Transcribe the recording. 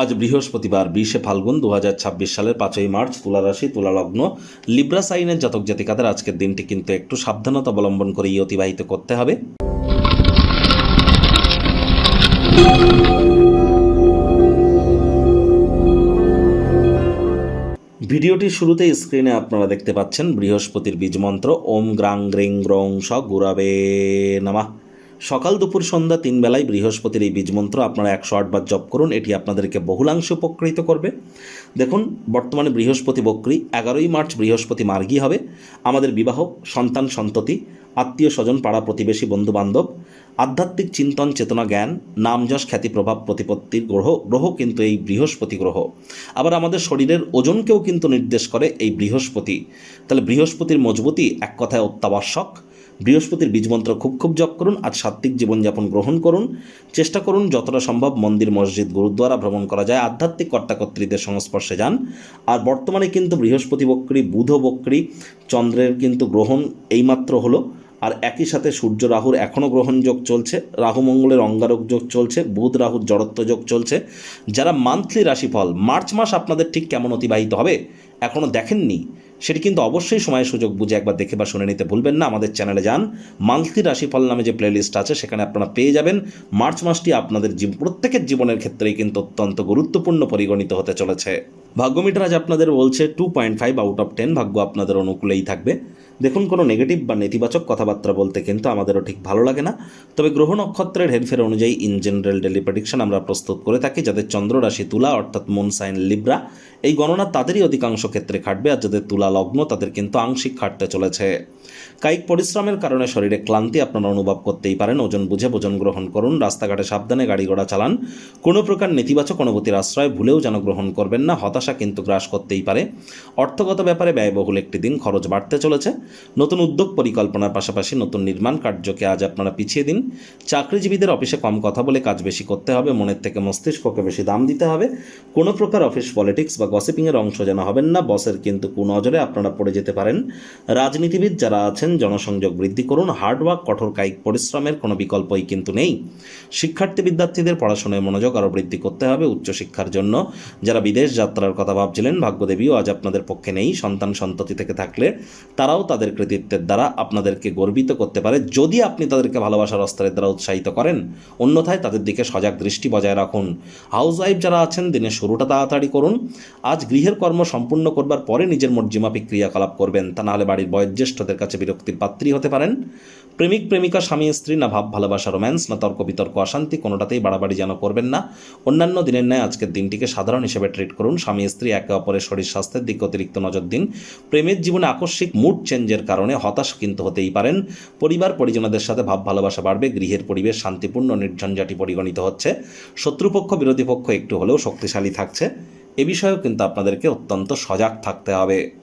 আজ বৃহস্পতিবার 20শে ফাল্গুন 2026 সালের 5ই মার্চ, তুলা রাশি, তুলা লগ্ন, লিব্রা সাইনের জাতক জাতিকাদের আজকের দিনটি কিন্তু একটু সাবধানতা অবলম্বন করেই অতিবাহিত করতে হবে। ভিডিওটির শুরুতেই স্ক্রিনে আপনারা দেখতে পাচ্ছেন বৃহস্পতির বীজমন্ত্র ওম গ্রাং গ্রিং গ্রং স গুরাবে নমঃ। সকাল দুপুর সন্ধ্যা 3 বেলায় বৃহস্পতির এই বীজমন্ত্র আপনারা 108 বার জপ করুন। এটি আপনাদেরকে বহুলাংশে উপকৃত করবে। দেখুন, বর্তমানে বৃহস্পতি বক্রী, 11ই মার্চ বৃহস্পতি মার্গী হবে। আমাদের বিবাহ, সন্তান সন্ততি, আত্মীয় স্বজন, পাড়া প্রতিবেশী, বন্ধু বান্ধব, আধ্যাত্মিক চিন্তন, চেতনা, জ্ঞান, নাম যশ, খ্যাতি, প্রভাব, প্রতিপত্তির গ্রহ কিন্তু এই বৃহস্পতি গ্রহ। আবার আমাদের শরীরের ওজনকেও কিন্তু নির্দেশ করে এই বৃহস্পতি। তাহলে বৃহস্পতির মজবুতি এক কথায় অত্যাবশ্যক। বৃহস্পতির বীজমন্ত্র খুব জপ করুন। আজ সাত্ত্বিক জীবনযাপন গ্রহণ করুন। চেষ্টা করুন যতটা সম্ভব মন্দির, মসজিদ, গুরুদ্বারা ভ্রমণ করা যায়, আধ্যাত্মিক কর্তাকর্ত্রীদের সংস্পর্শে যান। আর বর্তমানে কিন্তু বৃহস্পতি বক্রী, বুধ বক্রী, চন্দ্রের কিন্তু গ্রহণ এইমাত্র হলো। আর একই সাথে সূর্য রাহুর এখনও গ্রহণ যোগ চলছে, রাহু মঙ্গলের অঙ্গারক যোগ চলছে, বুধ রাহুর জড়ত্ব যোগ চলছে। যারা মান্থলি রাশিফল মার্চ মাস আপনাদের ঠিক কেমন অতিবাহিত হবে এখনও দেখেননি, সেটি কিন্তু অবশ্যই সময় সুযোগ বুঝে একবার দেখে বা শুনে নিতে ভুলবেন না। আমাদের চ্যানেলে যান, মান্থলি রাশিফল নামে যে প্লেলিস্ট আছে সেখানে আপনারা পেয়ে যাবেন। মার্চ মাসটি আপনাদের প্রত্যেকের জীবনের ক্ষেত্রেই কিন্তু অত্যন্ত গুরুত্বপূর্ণ পরিগণিত হতে চলেছে। ভাগ্যমিটার আজ আপনাদের বলছে 2.5 আউট অফ 10 ভাগ্য আপনাদের অনুকূলেই থাকবে। দেখুন, কোনো নেগেটিভ বা নেতিবাচক কথাবার্তা বলতে কিন্তু আমাদেরও ঠিক ভালো লাগে না। তবে গ্রহ নক্ষত্রের হেরফের অনুযায়ী ইন জেনারেল ডেলি প্রেডিকশন আমরা প্রস্তুত করে থাকি। যাদের চন্দ্র রাশি তুলা অর্থাৎ মুন সাইন লিব্রা, এই গণনা তাদেরই অধিকাংশ ক্ষেত্রে খাটবে। আর যাদের তুলা লগ্ন তাদের কিন্তু আংশিক খাটতে চলেছে। কায়িক পরিশ্রমের কারণে শরীরে ক্লান্তি আপনারা অনুভব করতেই পারেন। ওজন বুঝে ভোজন গ্রহণ করুন। রাস্তাঘাটে সাবধানে গাড়ি ঘোড়া চালান। কোনো প্রকার নেতিবাচক অনুভূতির আশ্রয় ভুলেও যেন গ্রহণ করবেন না। হতাশা কিন্তু গ্রাস করতেই পারে। অর্থগত ব্যাপারে ব্যয়বহুল একটি দিন, খরচ বাড়তে চলেছে। নতুন উদ্যোগ পরিকল্পনার পাশাপাশি নতুন নির্মাণ কার্যকে আজ আপনারা পিছিয়ে দিন। চাকরিজীবীদের অফিসে কম কথা বলে কাজ বেশি করতে হবে। মনের থেকে মস্তিষ্ককে বেশি দাম দিতে হবে। কোনো প্রকার অফিস পলিটিক্স বা গসিপিংয়ের অংশ যেন হবেন না। বসের কিন্তু কুনজরে আপনারা পড়ে যেতে পারেন। রাজনীতিবিদ যারা আছেন জনসংযোগ বৃদ্ধি করুন। হার্ডওয়ার্ক, কঠোর কায়িক পরিশ্রমের কোনো বিকল্পই কিন্তু নেই। শিক্ষার্থী বিদ্যার্থীদের পড়াশোনায় মনোযোগ আরও বৃদ্ধি করতে হবে উচ্চশিক্ষার জন্য। যারা বিদেশ যাত্রার কথা ভাবছিলেন, ভাগ্যদেবীও আজ আপনাদের পক্ষে নেই। সন্তান সন্ততি থেকে থাকলে তারাও তাদের কৃতিত্বের দ্বারা আপনাদেরকে গর্বিত করতে পারে, যদি আপনি তাদেরকে ভালোবাসার অস্ত্রের দ্বারা উৎসাহিত করেন। অন্যথায় তাদের দিকে সজাগ দৃষ্টি বজায় রাখুন। হাউসওয়াইফ যারা আছেন, দিনের শুরুটা তাড়াতাড়ি করুন। আজ গৃহের কর্ম সম্পূর্ণ করবার পরে নিজের মর্জিমাফিক ক্রিয়াকলাপ করবেন, তা নাহলে বাড়ির বয়োজ্যেষ্ঠদের কাছে বিরক্তির পাত্রী হতে পারেন। প্রেমিক প্রেমিকা, স্বামী স্ত্রী, না ভাব ভালোবাসা রোম্যান্স, না তর্ক বিতর্ক অশান্তি, কোনোটাতেই বাড়াবাড়ি যেন করবেন না। অন্যান্য দিনের ন্যায় আজকের দিনটিকে সাধারণ হিসেবে ট্রিট করুন। স্বামী স্ত্রী একে অপরের শরীর স্বাস্থ্যের দিকে অতিরিক্ত নজর দিন। প্রেমের জীবনে আকস্মিক মুড চেঞ্জের কারণে হতাশ কিন্তু হতেই পারেন। পরিবার পরিজনদের সাথে ভাব ভালোবাসা বাড়বে। গৃহের পরিবেশ শান্তিপূর্ণ নির্ঝঞ্ঝাটি পরিগণিত হচ্ছে। শত্রুপক্ষ বিরোধী পক্ষ একটু হলেও শক্তিশালী থাকছে। এ বিষয়েও কিন্তু আপনাদেরকে অত্যন্ত সজাগ থাকতে হবে।